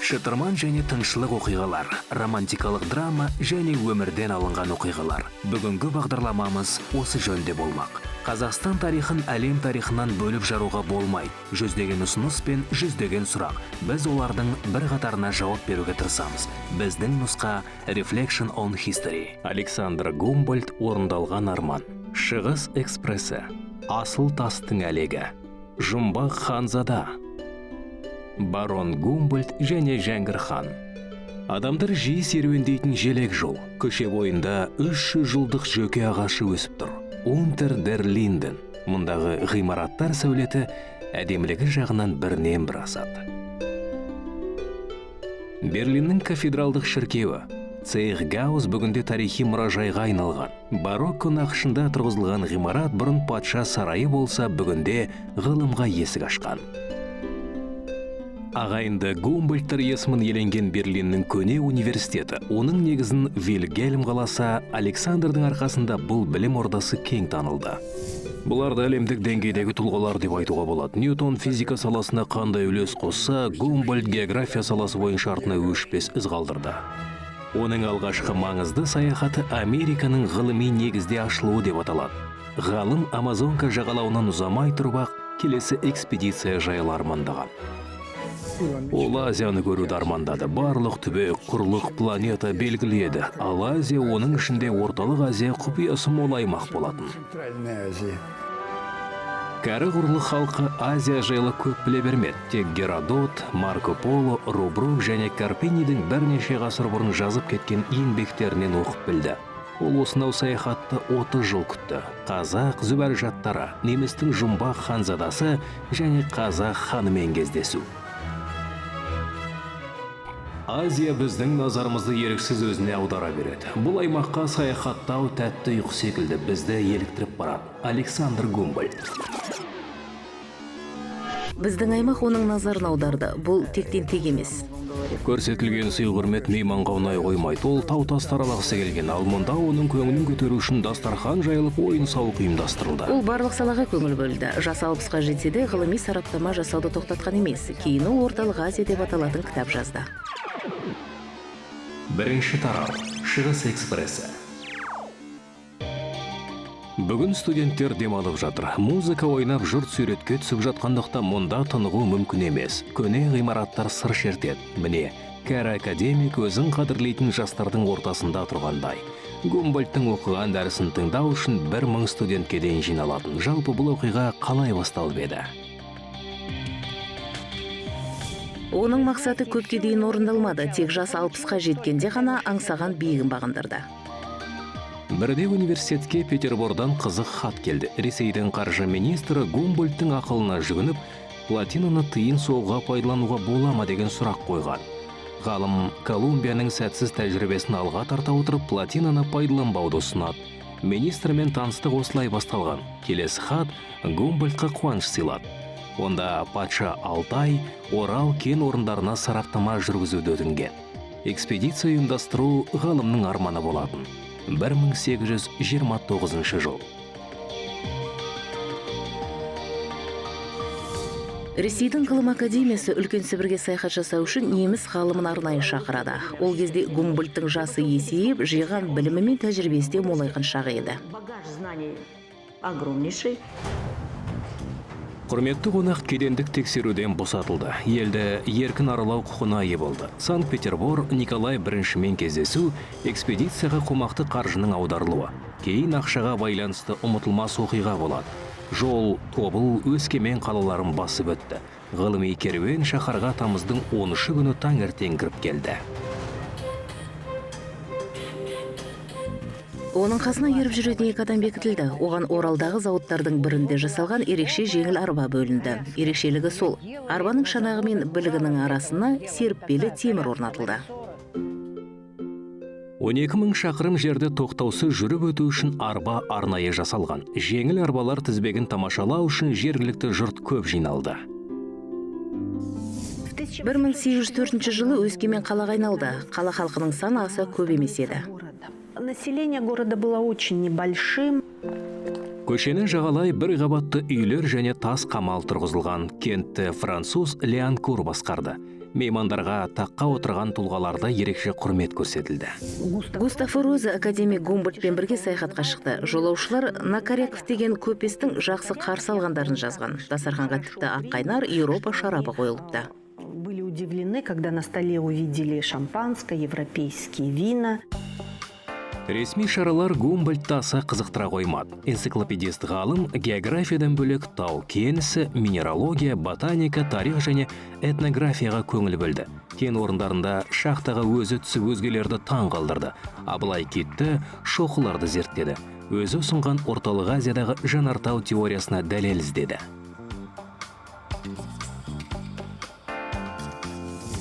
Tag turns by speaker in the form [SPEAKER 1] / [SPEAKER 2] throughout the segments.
[SPEAKER 1] Шытырман және тыншылық оқиғалар, романтикалық драма және өмірден алынған оқиғалар. Бүгінгі бағдарламамыз осы жөнде болмақ. Қазақстан тарихын әлем тарихынан бөліп жаруға болмай. Жүздеген ұсыныс пен жүздеген сұрақ. Біз олардың бір қатарына жауап беруге тырысамыз. Біздің нұсқа Reflection on History. Александр Гумбольдт орындалған арман. Шығыс экспресі. Асыл тастың әлегі. Жұмбақ ханзада. Барон Гумбольдт және Жәңгір хан. Адамдар жиі серуендейтін желек жол. Көше бойында 300 жылдық жөке ағашы өсіп тұр. Унтер дер Линден. Мұндағы ғимараттар сәулеті әдемілігі жағынан бірінен бір асады. Берлиннің кафедралдық шіркеуі Цейхгаус бүгінде тарихи мұражайға айналған. Барокко нақышында тұрғызылған ғимарат бұрын патша сарайы болса, бүгінде ғылымға есік ашқан. Ағайынды Гумбольдттар есімін еленген Берлиннің көне университеті. Оның негізін Вильгельм қаласа, Александрдың арқасында бұл білім ордасы кең танылды. Бұларды әлемдік деңгейдегі тұлғалар деп айтуға болады. Ньютон физика саласына қандай үлес қосса, Гумбольдт география саласы бойынша артына өшпес із қалдырды. Оның алғашқы маңызды саяхаты Американың ғылыми негізде ашылуы деп аталады. Ғалым Амазонка жағалауынан ұзамай тұрып-ақ келесі экспедиция жайлы армандаған. Ол Азияны көруді армандады. Барлық түбек, құрлық, планета белгілі еді. Ал Азия оның ішінде орталық Азия құпиясы мол аймақ болатын. Кәрі құрлық халқы Азия жайлы көп біле бермеді. Тек Геродот, Марко Поло, Рубрук және Карпенидің бірнеше ғасыр бұрын жазып кеткен еңбектерінен оқып білді. Ол осынау саяхатты 30 жыл күтті. Қазақ зүбәржаттары, немістің Жұмбақ ханзадасы және қазақ ханымен кездесу. Азия біздің назарымызды еріксіз өзіне аудара береді. Бұл аймаққа саяхаттау тәтті ұйқы секілді бізді еліктіріп барады. Александр Гумбольдт.
[SPEAKER 2] Біздің аймақ оның назарын аударды. Бұл тектен тек емес.
[SPEAKER 1] Көрсетілген сый құрмет мейманға ұнай қоймайды. Ол тау-тас таралғысы келген. Ал мұнда оның көңілін көтеру үшін дастархан жайылып ойын-сауық ұйымдастырылды.
[SPEAKER 2] Ол барлық салаға көңіл бөлді. Жасы 60-ға жетсе де ғылыми сараптама жасауды тоқтатқан емес. Кейін ол орталық Азия деп аталатын кітап жазды.
[SPEAKER 1] Бірінші тарау. Шығыс экспресі. Бүгін студенттер демалып жатыр. Музыка ойнап жұрт суретке түсіп жатқандықтан мұнда тынығу мүмкін емес. Көне ғимараттар сыр шертеді. Міне, кәрі академик өзін қадірлейтін жастардың ортасында тұрғандай. Гумбольдттың оқыған дәрісін тыңдау үшін 1000 студентке дейін жиналатын. Жалпы бұл оқиға қалай басталып еді?
[SPEAKER 2] Оның мақсаты көпке дейін орындалмады. Тек жасы 60-қа жеткенде ғана аңсаған биігін бағындырды.
[SPEAKER 1] Бірде университетке Петербордан қызық хат келді. Ресейдің қаржы министрі Гумбольдттың ақылына жүгініп, платинаны тиын соғуға пайдалануға бола ма деген сұрақ қойған. Ғалым Колумбияның сәтсіз тәжірибесін алға тарта отырып, платинаны пайдаланбауды ұсынады. Министрмен таныстық осылай басталған. Келесі хат Гумбольдтқа қуаныш сыйлады. Онда патша Алтай, Орал кен орындарына сараптама жүргізуді өтінген. Экспедиция ұйымдастыру ғалымның арманы болатын. 1829 жыл.
[SPEAKER 2] Ресейдің ғылым академиясы үлкен Сібірге саяхат жасау үшін неміс ғалымын арнайы шақырады. Ол кезде Гумбольдттың жасы есейіп, жиған білімі мен тәжірибесі де молайған шағы еді.
[SPEAKER 1] Құрметті қонақ кедендік тексеруден босатылды. Елді еркін аралау құқына ие болды. Санкт-Петербор Николай I-мен кездесу, экспедицияға қомақты қаржының аударылуы. Кейін ақшаға байланысты ұмытылмас оқиға болады. Жол, Тобыл, Өскемен қалаларын басып өтті. Ғылыми керуен шаһарға тамыздың 13 күні таңертең кіріп келді.
[SPEAKER 2] Оның қасына еріп жүретін 2 адам бекітілді. Оған Оралдағы зауыттардың бірінде жасалған ерекше жеңіл арба бөлінді. Ерекшелігі сол, арбаның шанағы мен білігінің арасына серіппелі темір орнатылды.
[SPEAKER 1] 12.000 шақырым жерді тоқтаусыз жүріп өту үшін арба арнайы жасалған. Жеңіл арбалар тізбегін тамашалау үшін жергілікті жұрт көп жиналды.
[SPEAKER 2] 1804 жылы Өскемен қалаға айналды. Қала халқының саны аса көп емес еді.
[SPEAKER 3] Население города было очень небольшим.
[SPEAKER 1] Көшені жағалай бір қабатты үйлер және тас қамал тұрғызылған. Кентті француз Леанкур басқарды. Меймандарға таққа отырған тұлғаларда ерекше құрмет көрсетілді.
[SPEAKER 2] Густав Роза академик Гумбольдтпен бірге саяхатқа шықты. Жолаушылар Накаряков деген көпестің жақсы қарсы алғандарын жазған. Дастарханға тіпті аққайнар Еуропа шарабы қойылыпты.
[SPEAKER 3] Были удивлены, когда на столе увидели шампанское, европейские вина.
[SPEAKER 1] Ресми шаралар Гумбольдты аса қызықтыра қоймады. Энциклопедист ғалым географиядан бөлек тау кенісі, минералогия, ботаника, тарих және этнографияға көңіл бөлді. Кен орындарында шахтаға өзі түсіп өзгелерді таң қалдырды. Абылай кетті, шоқыларды зерттеді. Өзі ұсынған орталық Азиядағы жанартау теориясына дәлел іздеді.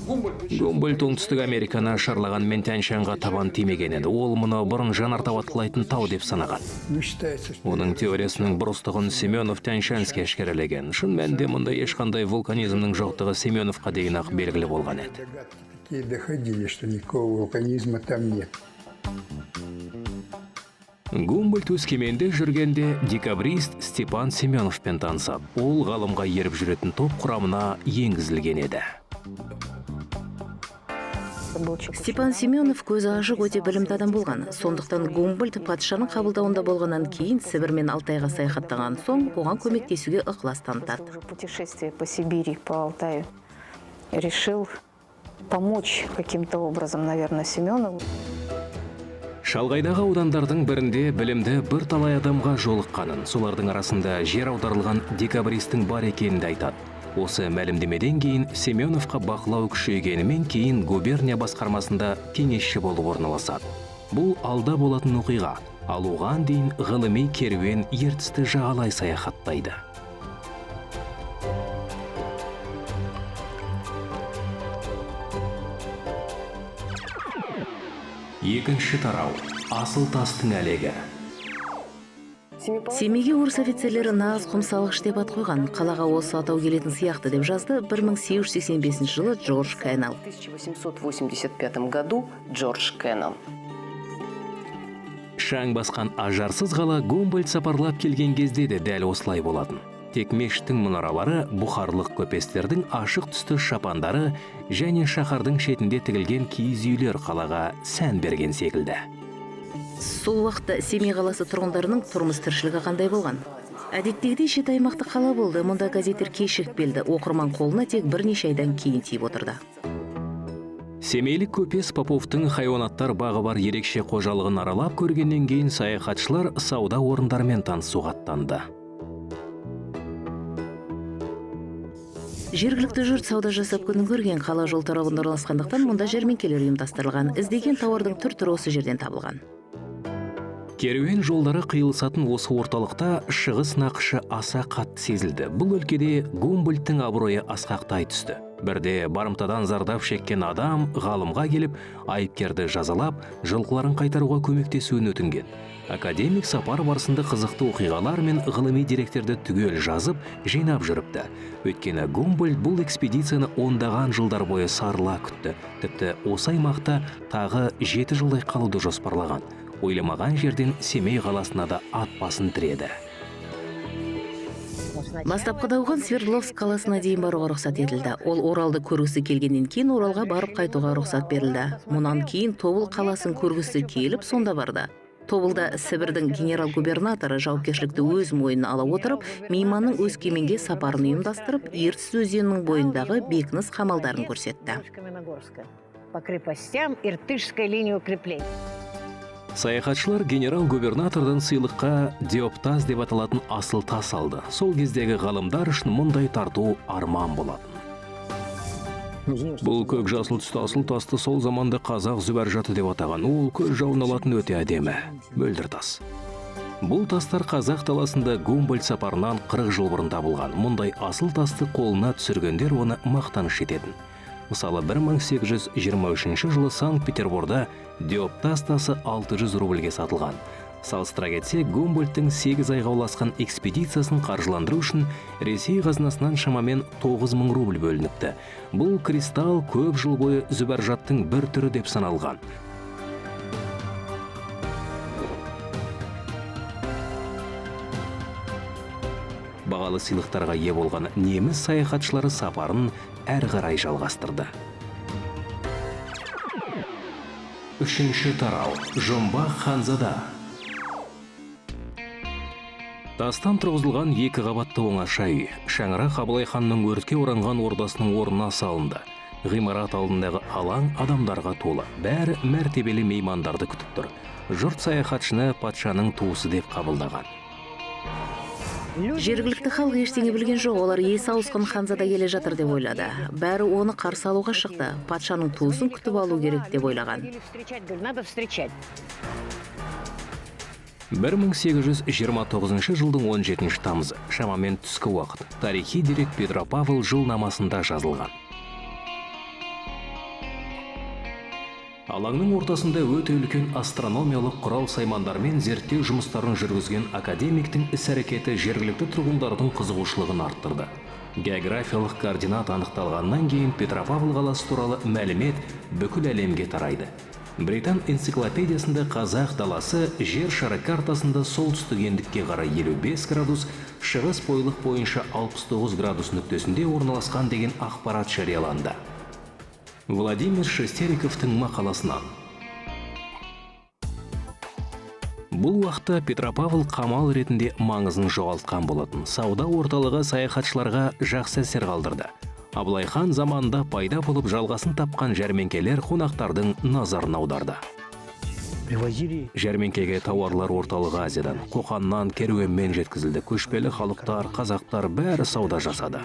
[SPEAKER 1] Гумбольдт оңтүстік Американы шарлағанмен Тянь-Шаньға табан тимеген еді. Ол мұны бұрын жанартау атқылайтын тау деп санаған. Оның теориясының бұрыстығын Семенов Тянь-Шаньский әшкерелеген. Шын мәнінде мұнда ешқандай вулканизмнің жоқтығы Семеновқа дейін ақ белгілі болған еді.
[SPEAKER 4] Доходили, что никакого вулканизма там нет.
[SPEAKER 1] Гумбольдт Өскеменде жүргенде декабрист Степан Семеновпен танысып, ол ғалымға еріп жүретін топ құрамына енгізілген еді.
[SPEAKER 2] Степан Семенов көзі ашық өте білімді адам болған. Сондықтан Гумбольдт патшаның қабылдауында болғаннан кейін Сібір мен Алтайға саяхаттаған соң оған көмектесуге ықылас танытады.
[SPEAKER 5] Путешествие по Сибири, по Алтаю решил помочь каким-то образом, наверное, Семенову.
[SPEAKER 1] Шалғайдағы аудандардың бірінде білімді бір талай адамға жолыққанын, солардың арасында жер аударылған декабристің бар екенін айтады. Осы мәлімдемеден кейін Семеновқа бақылау күшейгенімен кейін губерния басқармасында кеңесші болып орналасады. Бұл алда болатын оқиға, ал оған дейін ғылыми керуен ертісті жағалай саяхаттайды. Екінші тарау. Асыл тастың әлегі.
[SPEAKER 2] Семейге орыс офицерлері нағыз құмсалғыш деп ат қойған. Қалаға осы атау келетін сияқты деп жазды 1885 жылы Джордж Кеннел.
[SPEAKER 6] В 1885 году Джордж Кеннел.
[SPEAKER 1] Шаң басқан ажарсыз қала Гумбольдт сапарлап келген кезде де дәл осылай болатын. Тек мешіттің мұнаралары, бұхарлық көпестердің ашық түсті шапандары және шаһардың шетінде тігілген киіз үйлер қалаға сән берген секілді.
[SPEAKER 2] Сол уақытта Семей қаласы тұрғындарының тұрмыс тіршілігі қандай болған? Әдеттегідей шет аймақты қала болды. Мұнда газеттер кешігіп келді. Оқырман қолына тек бірнеше айдан кейін тиіп отырды.
[SPEAKER 1] Семейлік көпес Поповтың хайуанаттар бағы бар ерекше қожалығын аралап көргеннен кейін саяхатшылар сауда орындарымен танысуға аттанды.
[SPEAKER 2] Жергілікті жұрт сауда жасап күнін көрген. Қала жол торабында орналасқандықтан мұнда жәрмеңкелер ұйымдастырылған. Іздеген тауардың түр-түрі осы жерден табылған.
[SPEAKER 1] Керуен жолдары қиылысатын осы орталықта шығыс нақышы аса қатты сезілді. Бұл өлкеде Гумбольдттың абыройы асқақтай түсті. Бірде барымтадан зардап шеккен адам ғалымға келіп, айыпкерді жазалап, жылқыларын қайтаруға көмектесуін өтінген. Академик сапар барысында қызықты оқиғалар мен ғылыми деректерді түгел жазып, жинап жүріпті. Өйткені Гумбольдт бұл экспедицияны ондаған жылдар бойы сарыла күтті. Тіпті осы аймақта тағы 7 жылдай қалуды жоспарлаған. Ойламаған жерден Семей қаласына да ат басын тіреді.
[SPEAKER 2] Бастапқыда оған Свердловск қаласына дейін баруға рұқсат етілді. Ол Оралды көргісі келгеннен кейін Оралға барып қайтуға рұқсат берілді. Мұнан кейін Тобыл қаласын көргісі келіп, сонда барды. Тобылда Сібірдің генерал-губернаторы жауапкершілікті өз мойнына ала отырып, мейманның Өскеменге сапарын ұйымдастырып, Ертіс өзенінің бойындағы бекініс қамалдарын көрсетті.
[SPEAKER 7] По крепостям Иртышской линии укреплений.
[SPEAKER 1] Саяхатшылар генерал-губернатордан сыйлыққа диоптаз деп аталатын асыл тас алды. Сол кездегі ғалымдар үшін мұндай тарту арман болатын. Бұл көк жасыл түсті асыл тасты сол заманда қазақ зүбәржаты деп атаған. Ол көз жауын алатын өте әдемі, мөлдір тас. Бұл тастар қазақ даласында Гумбольдт сапарынан 40 жыл бұрын табылған. Мұндай асыл тасты қолына түсіргендер оны мақтаныш ететін. Мысалы 1823 жылы Санкт-Петерборда диоптаз тасы 600 рубльге сатылған. Салыстыра кетсек, Гумбольдттың 8 айға ұласқан экспедициясын қаржыландыру үшін Ресей қазынасынан шамамен 9000 рубль бөлініпті. Бұл кристалл көп жыл бойы зүбәржаттың бір түрі деп саналған. Бағалы сыйлықтарға ие болған неміс саяхатшылары сапарын әрі қарай жалғастырды. Үшінші тарау. Жұмбақ ханзада. Тастан тұрғызылған екі қабатты оңаша үй шаңырақ Абылай ханның өртке оранған ордасының орнына салынды. Ғимарат алдындағы алаң адамдарға толы. Бәрі мәртебелі меймандарды күтіп тұр. Жұрт саяхатшыны патшаның туысы деп қабылдаған.
[SPEAKER 2] Жергілікті халық ештеңе білген жоқ, олар есі ауысқан ханзада келе жатыр деп ойлады. Бәрі оны қарсы алуға шықты. Патшаның туысын күтіп алу керек деп ойлаған.
[SPEAKER 1] 1829 жылдың 17 тамызы, шамамен түскі уақыт. Тарихи дерек Петропавл жылнамасында жазылған. Алаңның ортасында өте үлкен астрономиялық құрал саймандармен зерттеу жұмыстарын жүргізген академиктің іс-әрекеті жергілікті тұрғындардың қызығушылығын арттырды. Географиялық координат анықталғаннан кейін Петропавл қаласы туралы мәлімет бүкіл әлемге тарайды. Британ энциклопедиясында қазақ даласы жер шары картасында солтүстік ендікке қарай 55 градус, шығыс бойлық бойынша 69 градус нүктесінде орналасқан деген ақпарат жарияланды. Владимир Шестериковтың мақаласынан. Бұл уақытта Петропавл қамал ретінде маңызын жоғалтқан болатын. Сауда орталығы саяхатшыларға жақсы әсер қалдырды. Абылай хан заманында пайда болып жалғасын тапқан жәрмеңкелер қонақтардың назарын аударды. Жәрмеңкеге тауарлар орталық Азиядан, Қоқаннан керуенмен жеткізілді. Көшпелі халықтар, қазақтар бәрі сауда жасады.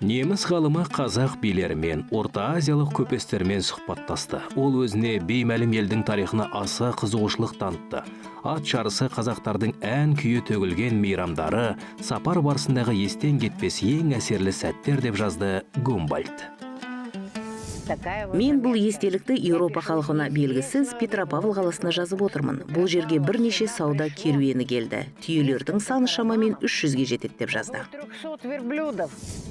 [SPEAKER 1] Неміс ғалымы қазақ билерімен, Орта Азиялық көпестермен сұхбаттасты. Ол өзіне беймәлім елдің тарихына аса қызығушылық танытты. Ат жарысы қазақтардың ән күйі төгілген мейрамдары, сапар барысындағы естен кетпес ең әсерлі сәттер деп жазды Гумбольдт.
[SPEAKER 2] Мен бұл естелікті Еуропа халқына белгісіз Петропавл қаласына жазып отырмын. Бұл жерге бірнеше сауда керуені келді. Түйелердің саны шамамен 300-ге жетеді деп жазды.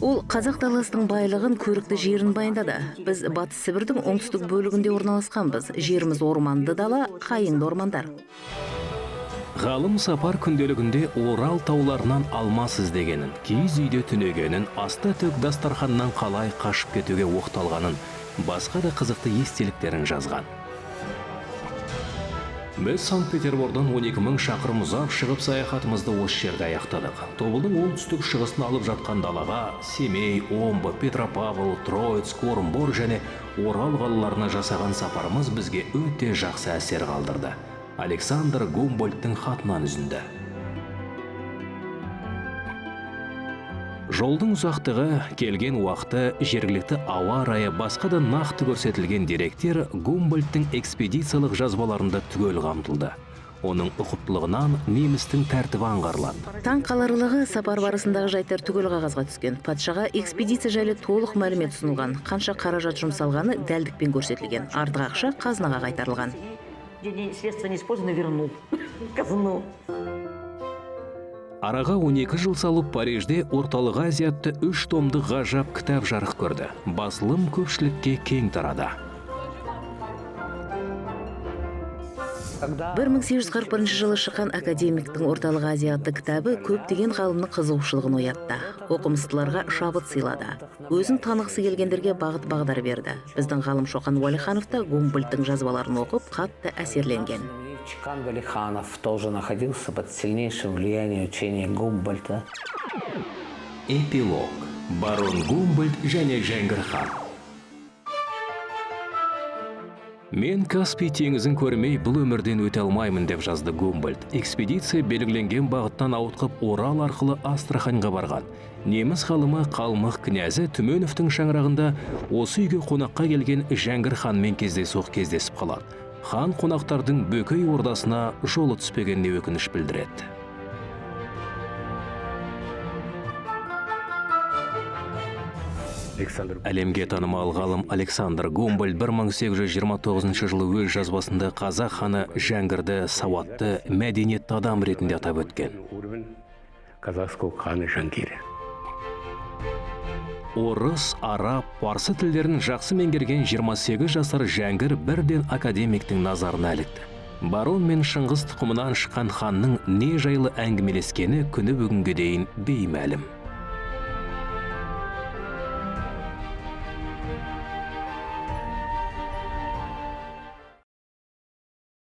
[SPEAKER 2] Ол қазақ даласының байлығын, көрікті жерін баяндады. Біз Батыс Сібірдің оңтүстік бөлігінде орналасқанбыз. Жеріміз орманды дала, қайыңды ормандар.
[SPEAKER 1] Ғалым сапар күнделігінде Орал тауларынан алмас іздегенін, киіз үйде түнегенін, асты төк дастарханнан қалай қашып кетуге оқталғанын, басқа да қызықты естеліктерін жазған. Біз Санкт-Петербордан 12.000 шақырым ұзақ шығып саяхатымызды осы жерде аяқтадық. Тобылдың оңтүстік шығысын алып жатқан далаға Семей, Омбы, Петропавл, Троицк, Орынбор және Орал қалаларына жасаған сапарымыз бізге өте жақсы әсер қалдырды. Александр Гумбольдттың хатынан үзінді. Жолдың ұзақтығы, келген уақыты, жергілікті ауа райы, басқа да нақты көрсетілген деректер Гумбольдттың экспедициялық жазбаларында түгел қамтылды. Оның ұқыптылығынан немістің тәртібі аңғарылады.
[SPEAKER 2] Таң қаларлығы сапар барысындағы жайттар түгел қағазға түскен. Патшаға экспедиция жайлы толық мәлімет ұсынылған. Қанша қаражат жұмсалғаны дәлдікпен көрсетілген. Артық ақша қазынаға қайтарылған.
[SPEAKER 7] Средства не использованы, вернул казну.
[SPEAKER 1] Араға 12 жыл салып Парижде Орталық Азия атты 3 томды ғажап кітап жарық көрді. Басылым көпшілікке кең тарады.
[SPEAKER 2] 1841 жылы шыққан академиктің Орталық Азия атты кітабы көптеген ғалымның қызығушылығын оятты. Оқымыстыларға шабыт сыйлады. Өзін танығысы келгендерге бағыт-бағдар берді. Біздің ғалым Шоқан Уәлиханов та Гумбольдттың жазбаларын оқып қатты әсерленген.
[SPEAKER 8] Чокан Уәлиханов тоже находился под сильнейшим влиянием учения Гумбольдта.
[SPEAKER 1] Эпилог. Барон Гумбольдт және Жәңгір хан. Мен Каспий теңізін көрмей бұл өмірден өте алмаймын деп жазды Гумбольдт. Экспедиция белгіленген бағыттан ауытқып Орал арқылы Астраханьға барған. Неміс ғалымы Қалмық князі Түменовтің шаңырағында осы үйге қонаққа келген Жәңгір ханмен кездесіп қалады. Хан қонақтардың Бөкей ордасына жолы түспегеніне өкініш білдіреді. Әлемге танымал ғалым Александр Гумбольдт 1829 жылы өз жазбасында қазақ ханы Жәңгірді сауатты, мәдениетті адам ретінде атап өткен.
[SPEAKER 9] Казахского хана Жәңгір.
[SPEAKER 1] Орыс, араб, парсы тілдерін жақсы меңгерген 28 жасар Жәңгір бірден академиктің назарына ілікті. Барон мен Шыңғыс тұқымынан шыққан ханның не жайлы әңгімелескені күні бүгінге дейін беймәлім.